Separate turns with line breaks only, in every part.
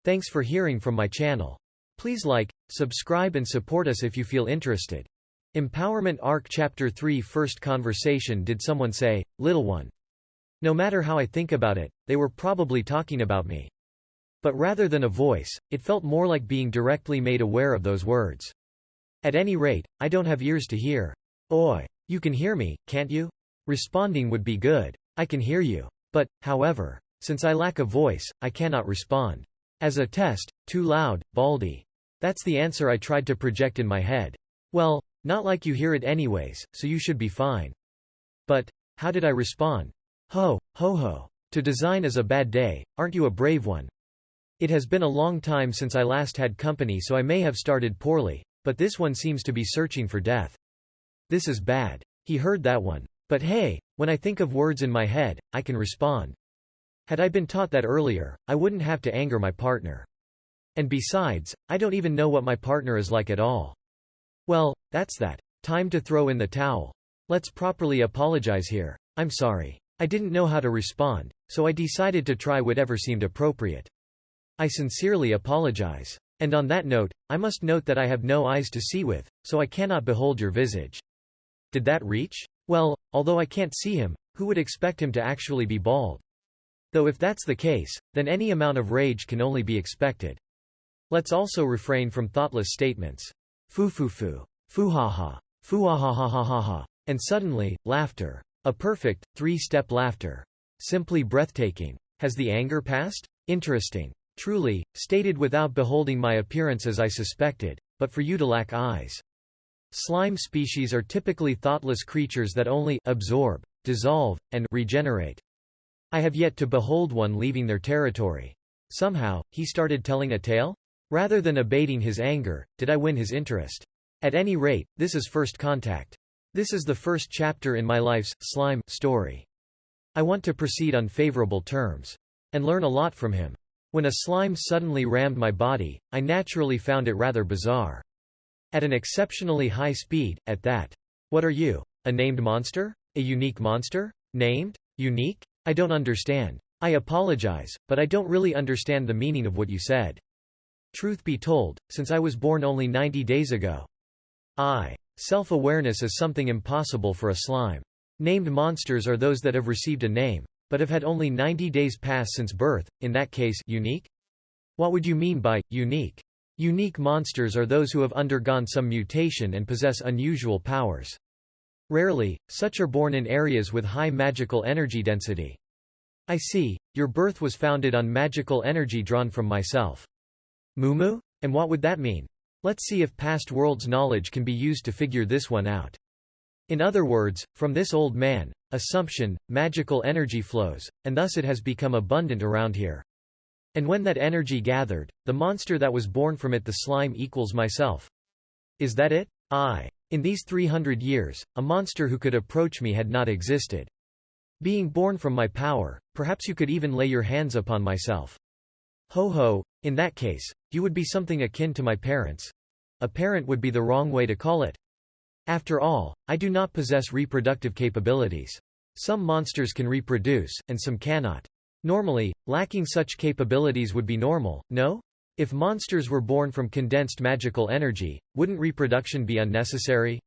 Thanks for hearing from my channel. Please like, subscribe and support us if you feel interested. Empowerment Arc Chapter 3 First conversation. Did someone say, "Little one"? No matter how I think about it, they were probably talking about me. But rather than a voice, it felt more like being directly made aware of those words. At any rate, I don't have ears to hear. Oi! You can hear me, can't you? Responding would be good. I can hear you. But, however, since I lack a voice, I cannot respond. As a test, too loud, baldy. That's the answer I tried to project in my head. Well, not like you hear it anyways, so you should be fine. But, how did I respond? Ho, ho ho. To design is a bad day, aren't you a brave one? It has been a long time since I last had company, so I may have started poorly, but this one seems to be searching for death. This is bad. He heard that one. But hey, when I think of words in my head, I can respond. Had I been taught that earlier, I wouldn't have to anger my partner. And besides, I don't even know what my partner is like at all. Well, that's that. Time to throw in the towel. Let's properly apologize here. I'm sorry. I didn't know how to respond, so I decided to try whatever seemed appropriate. I sincerely apologize. And on that note, I must note that I have no eyes to see with, so I cannot behold your visage. Did that reach? Well, although I can't see him, who would expect him to actually be bald? Though if that's the case, then any amount of rage can only be expected. Let's also refrain from thoughtless statements. Foo-foo-foo. Foo-ha-ha. Foo-ah-ha-ha-ha-ha-ha. And suddenly, laughter. A perfect, three-step laughter. Simply breathtaking. Has the anger passed? Interesting. Truly, stated without beholding my appearance as I suspected, but for you to lack eyes. Slime species are typically thoughtless creatures that only absorb, dissolve, and regenerate. I have yet to behold one leaving their territory. Somehow, he started telling a tale? Rather than abating his anger, did I win his interest? At any rate, this is first contact. This is the first chapter in my life's slime story. I want to proceed on favorable terms. And learn a lot from him. When a slime suddenly rammed my body, I naturally found it rather bizarre. At an exceptionally high speed, at that. What are you? A named monster? A unique monster? Named? Unique? I don't understand. I apologize, but I don't really understand the meaning of what you said. Truth be told, since I was born only 90 days ago. Self-awareness is something impossible for a slime. Named monsters are those that have received a name, but have had only 90 days pass since birth, in that case, unique? What would you mean by unique? Unique monsters are those who have undergone some mutation and possess unusual powers. Rarely, such are born in areas with high magical energy density. I see, your birth was founded on magical energy drawn from myself. Mumu? And what would that mean? Let's see if past worlds knowledge can be used to figure this one out. In other words, from this old man, assumption, magical energy flows, and thus it has become abundant around here. And when that energy gathered, the monster that was born from it, the slime, equals myself. Is that it? In these 300 years, a monster who could approach me had not existed. Being born from my power, perhaps you could even lay your hands upon myself. Ho ho, in that case, you would be something akin to my parents. A parent would be the wrong way to call it. After all, I do not possess reproductive capabilities. Some monsters can reproduce, and some cannot. Normally, lacking such capabilities would be normal, no? If monsters were born from condensed magical energy, wouldn't reproduction be unnecessary?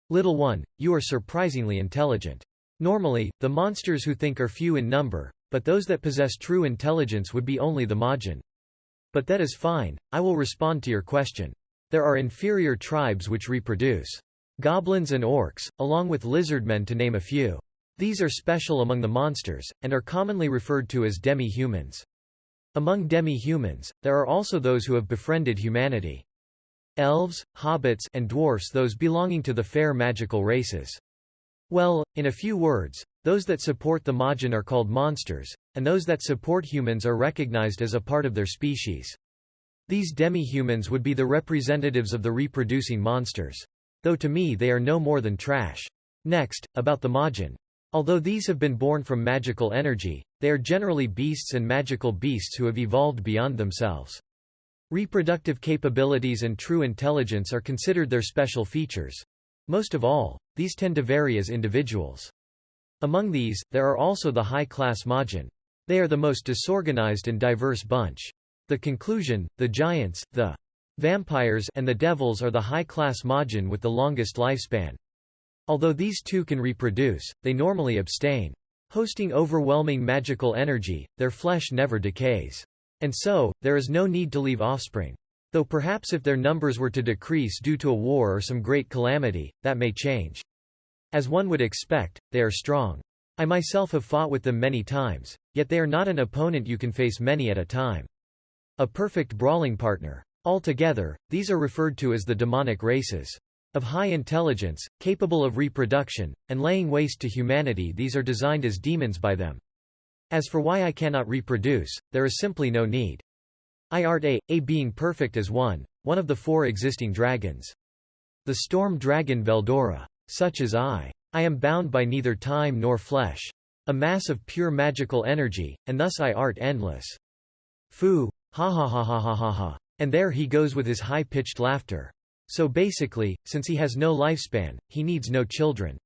Little one, you are surprisingly intelligent. Normally, the monsters who think are few in number, but those that possess true intelligence would be only the Majin. But that is fine, I will respond to your question. There are inferior tribes which reproduce. Goblins and orcs, along with lizardmen to name a few. These are special among the monsters, and are commonly referred to as demi-humans. Among demi-humans, there are also those who have befriended humanity. Elves, hobbits, and dwarfs, those belonging to the fair magical races. Well, in a few words, those that support the Majin are called monsters, and those that support humans are recognized as a part of their species. These demi-humans would be the representatives of the reproducing monsters. Though to me they are no more than trash. Next, about the Majin. Although these have been born from magical energy, they are generally beasts and magical beasts who have evolved beyond themselves. Reproductive capabilities and true intelligence are considered their special features. Most of all, these tend to vary as individuals. Among these, there are also the high-class Majin. They are the most disorganized and diverse bunch. The conclusion, the giants, the vampires and the devils are the high-class Majin with the longest lifespan. Although these two can reproduce, they normally abstain. Hosting overwhelming magical energy, their flesh never decays. And so, there is no need to leave offspring. Though perhaps if their numbers were to decrease due to a war or some great calamity, that may change. As one would expect, they are strong. I myself have fought with them many times, yet they are not an opponent you can face many at a time. A perfect brawling partner. Altogether, these are referred to as the demonic races. Of high intelligence, capable of reproduction, and laying waste to humanity, these are designed as demons by them. As for why I cannot reproduce, there is simply no need. I art a being perfect as one of the 4 existing dragons. The storm dragon Veldora. Such as I. I am bound by neither time nor flesh. A mass of pure magical energy, and thus I art endless. Foo! Ha ha ha ha ha ha ha. And there he goes with his high-pitched laughter. So basically, since he has no lifespan, he needs no children.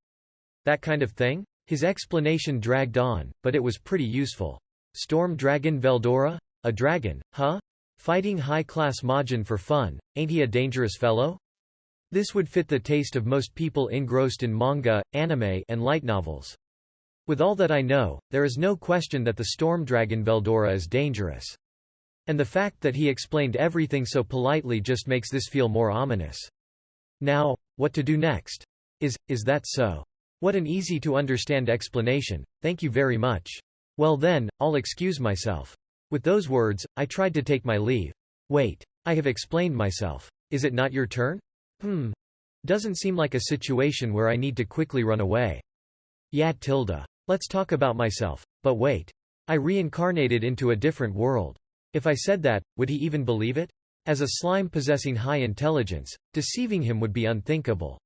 That kind of thing? His explanation dragged on, but it was pretty useful. Storm dragon Veldora? A dragon, huh? Fighting high-class Majin for fun, ain't he a dangerous fellow? This would fit the taste of most people engrossed in manga, anime, and light novels. With all that I know, there is no question that the storm dragon Veldora is dangerous. And the fact that he explained everything so politely just makes this feel more ominous. Now, what to do next? Is that so? What an easy to understand explanation, thank you very much. Well then, I'll excuse myself. With those words, I tried to take my leave. Wait, I have explained myself. Is it not your turn? Doesn't seem like a situation where I need to quickly run away. Yeah, let's talk about myself, but wait. I reincarnated into a different world. If I said that, would he even believe it? As a slime possessing high intelligence, deceiving him would be unthinkable.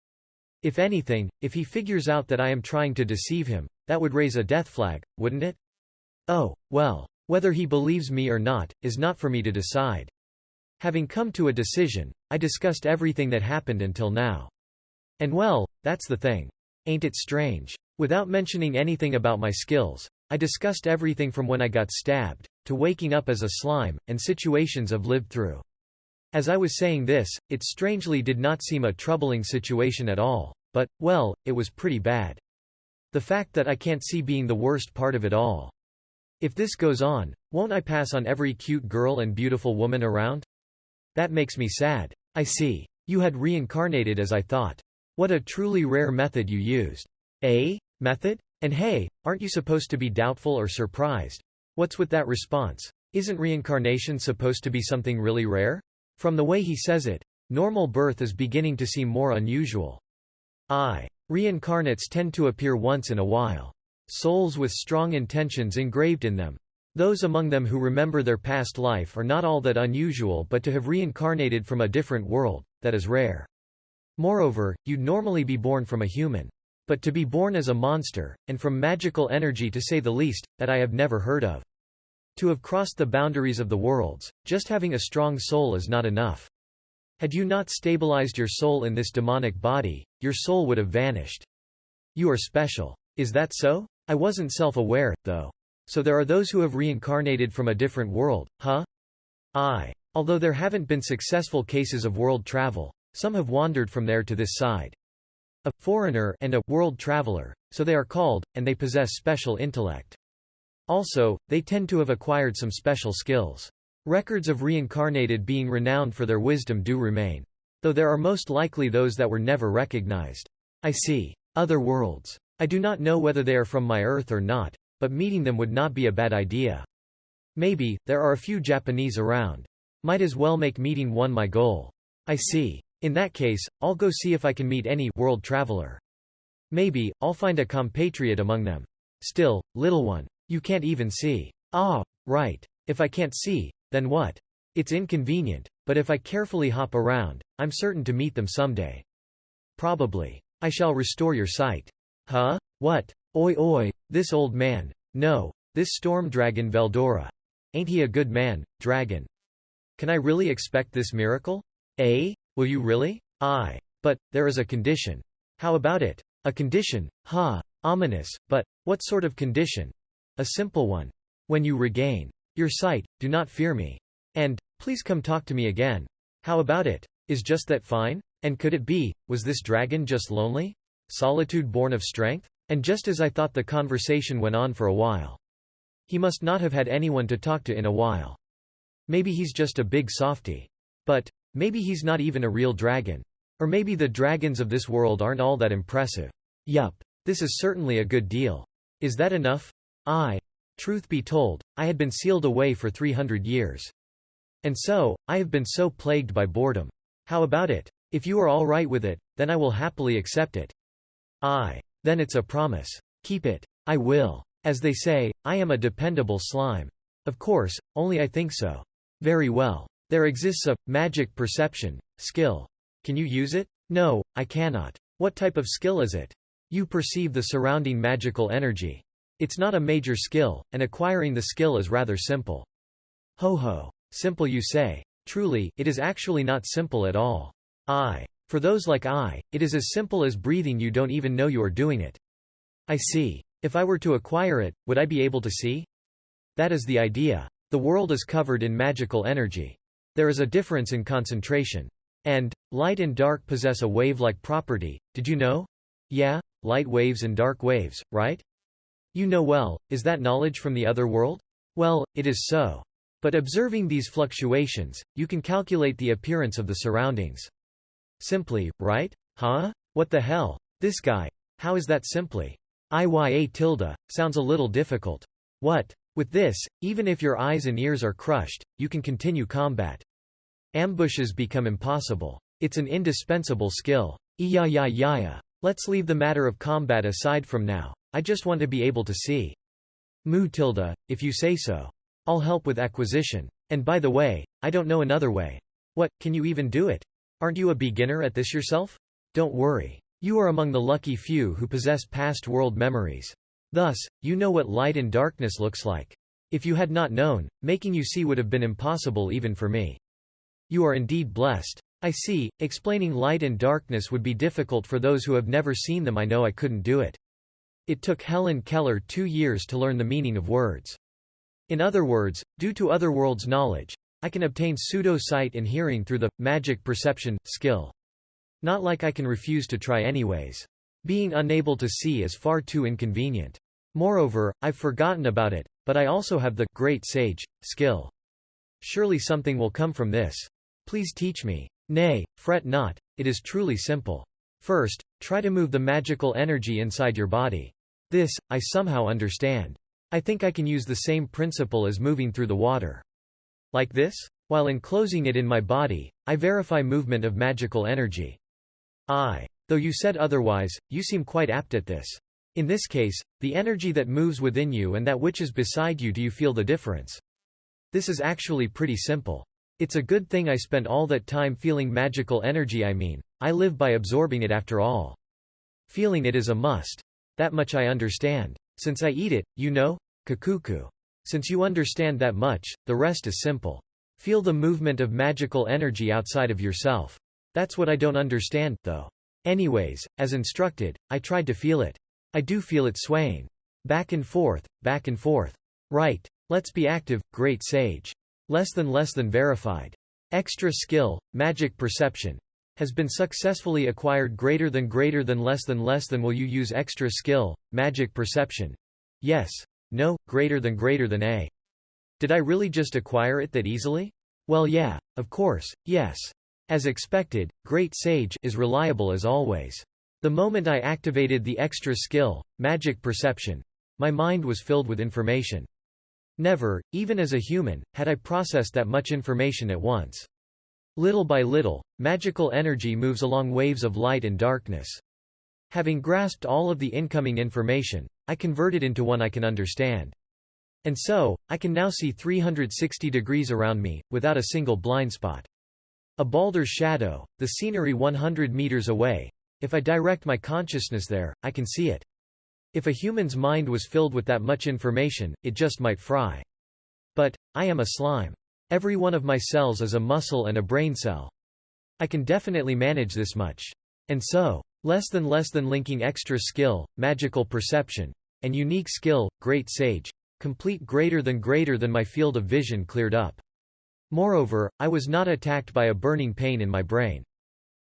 If anything, if he figures out that I am trying to deceive him, that would raise a death flag, wouldn't it? Oh, well, whether he believes me or not, is not for me to decide. Having come to a decision, I discussed everything that happened until now. And well, that's the thing. Ain't it strange? Without mentioning anything about my skills, I discussed everything from when I got stabbed, to waking up as a slime, and situations I've lived through. As I was saying this, it strangely did not seem a troubling situation at all, but, well, it was pretty bad. The fact that I can't see being the worst part of it all. If this goes on, won't I pass on every cute girl and beautiful woman around? That makes me sad. I see. You had reincarnated as I thought. What a truly rare method you used. Method? And hey, aren't you supposed to be doubtful or surprised? What's with that response? Isn't reincarnation supposed to be something really rare? From the way he says it, normal birth is beginning to seem more unusual. Reincarnates tend to appear once in a while. Souls with strong intentions engraved in them. Those among them who remember their past life are not all that unusual, but to have reincarnated from a different world, that is rare. Moreover, you'd normally be born from a human. But to be born as a monster, and from magical energy to say the least, that I have never heard of. To have crossed the boundaries of the worlds, just having a strong soul is not enough. Had you not stabilized your soul in this demonic body, your soul would have vanished. You are special. Is that so? I wasn't self-aware, though. So there are those who have reincarnated from a different world, huh? Although there haven't been successful cases of world travel, some have wandered from there to this side. A foreigner and a world traveler, so they are called, and they possess special intellect. Also, they tend to have acquired some special skills. Records of reincarnated being renowned for their wisdom do remain. Though there are most likely those that were never recognized. I see. Other worlds. I do not know whether they are from my Earth or not, but meeting them would not be a bad idea. Maybe, there are a few Japanese around. Might as well make meeting one my goal. I see. In that case, I'll go see if I can meet any world traveler. Maybe, I'll find a compatriot among them. Still, little one, you can't even see. Right. If I can't see, then what? It's inconvenient, but if I carefully hop around, I'm certain to meet them someday. Probably. I shall restore your sight. Huh? What? Oi, this old man. No, this storm dragon Veldora. Ain't he a good man, dragon? Can I really expect this miracle? Will you really? But, there is a condition. How about it? A condition? Ominous, but, what sort of condition? A simple one. When you regain your sight, do not fear me. And, please come talk to me again. How about it? Is just that fine? And could it be, was this dragon just lonely? Solitude born of strength? And just as I thought, the conversation went on for a while. He must not have had anyone to talk to in a while. Maybe he's just a big softy. But, maybe he's not even a real dragon. Or maybe the dragons of this world aren't all that impressive. Yup. This is certainly a good deal. Is that enough? Truth be told, I had been sealed away for 300 years. And so, I have been so plagued by boredom. How about it? If you are all right with it, then I will happily accept it. Then it's a promise. Keep it. I will. As they say, I am a dependable slime. Of course, only I think so. Very well. There exists a magic perception skill. Can you use it? No, I cannot. What type of skill is it? You perceive the surrounding magical energy. It's not a major skill, and acquiring the skill is rather simple. Ho ho. Simple, you say? Truly, it is actually not simple at all. For those like I, it is as simple as breathing. You don't even know you are doing it. I see. If I were to acquire it, would I be able to see? That is the idea. The world is covered in magical energy. There is a difference in concentration. And, light and dark possess a wave-like property, did you know? Yeah, light waves and dark waves, right? You know well, is that knowledge from the other world? Well, it is so. But observing these fluctuations, you can calculate the appearance of the surroundings. Simply, right? Huh? What the hell? This guy. How is that simply? Sounds a little difficult. What? With this, even if your eyes and ears are crushed, you can continue combat. Ambushes become impossible. It's an indispensable skill. Let's leave the matter of combat aside from now. I just want to be able to see. If you say so. I'll help with acquisition. And by the way, I don't know another way. What, can you even do it? Aren't you a beginner at this yourself? Don't worry. You are among the lucky few who possess past world memories. Thus, you know what light and darkness looks like. If you had not known, making you see would have been impossible even for me. You are indeed blessed. I see, explaining light and darkness would be difficult for those who have never seen them. I know I couldn't do it. It took Helen Keller 2 years to learn the meaning of words. In other words, due to otherworld's knowledge, I can obtain pseudo-sight and hearing through the magic perception skill. Not like I can refuse to try anyways. Being unable to see is far too inconvenient. Moreover, I've forgotten about it, but I also have the great sage skill. Surely something will come from this. Please teach me. Nay, fret not, it is truly simple. First, try to move the magical energy inside your body. This, I somehow understand. I think I can use the same principle as moving through the water. Like this? While enclosing it in my body, I verify movement of magical energy. Though you said otherwise, you seem quite apt at this. In this case, the energy that moves within you and that which is beside you, do you feel the difference? This is actually pretty simple. It's a good thing I spent all that time feeling magical energy. I live by absorbing it after all. Feeling it is a must. That much I understand. Since I eat it, you know? Kakuku. Since you understand that much, the rest is simple. Feel the movement of magical energy outside of yourself. That's what I don't understand, though. Anyways, as instructed, I tried to feel it. I do feel it swaying. Back and forth, back and forth. Right. Let's be active, great sage. Less than verified. Extra skill, magic perception. Has been successfully acquired. Greater than less than. Will you use extra skill, magic perception? Yes. No, greater than a. Did I really just acquire it that easily? Well, yeah, of course, yes. As expected, great sage is reliable as always. The moment I activated the extra skill, magic perception, my mind was filled with information. Never, even as a human, had I processed that much information at once. Little by little, magical energy moves along waves of light and darkness. Having grasped all of the incoming information, I convert it into one I can understand. And so, I can now see 360 degrees around me, without a single blind spot. A boulder's shadow, the scenery 100 meters away. If I direct my consciousness there, I can see it. If a human's mind was filled with that much information, it just might fry. But, I am a slime. Every one of my cells is a muscle and a brain cell. I can definitely manage this much. And so, less than linking extra skill, magical perception, and unique skill, great sage, complete greater than my field of vision cleared up. Moreover, I was not attacked by a burning pain in my brain.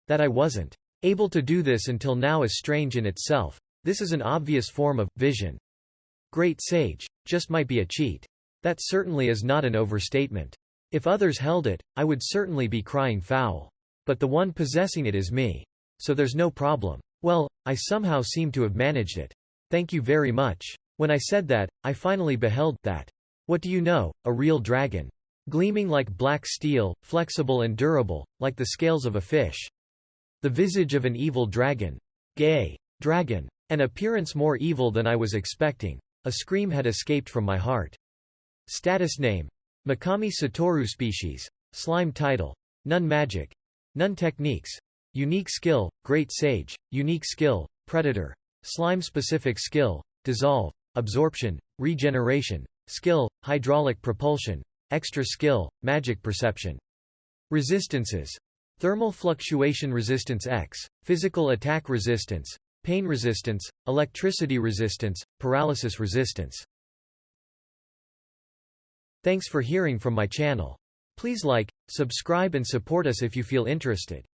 That I wasn't able to do this until now is strange in itself. This is an obvious form of vision. Great sage. Just might be a cheat. That certainly is not an overstatement. If others held it, I would certainly be crying foul. But the one possessing it is me. So there's no problem. Well, I somehow seem to have managed it. Thank you very much. When I said that, I finally beheld that. What do you know, a real dragon. Gleaming like black steel, flexible and durable, like the scales of a fish. The visage of an evil dragon. Gay. Dragon. An appearance more evil than I was expecting. A scream had escaped from my heart. Status name. Mikami Satoru species. Slime title. None magic. None techniques. Unique skill, Great Sage. Unique skill, Predator. Slime specific skill, Dissolve. Absorption, Regeneration. Skill, Hydraulic propulsion. Extra skill, Magic perception. Resistances. Thermal fluctuation resistance X, physical attack resistance, pain resistance, electricity resistance, paralysis resistance. Thanks for hearing from my channel. Please like, subscribe and support us if you feel interested.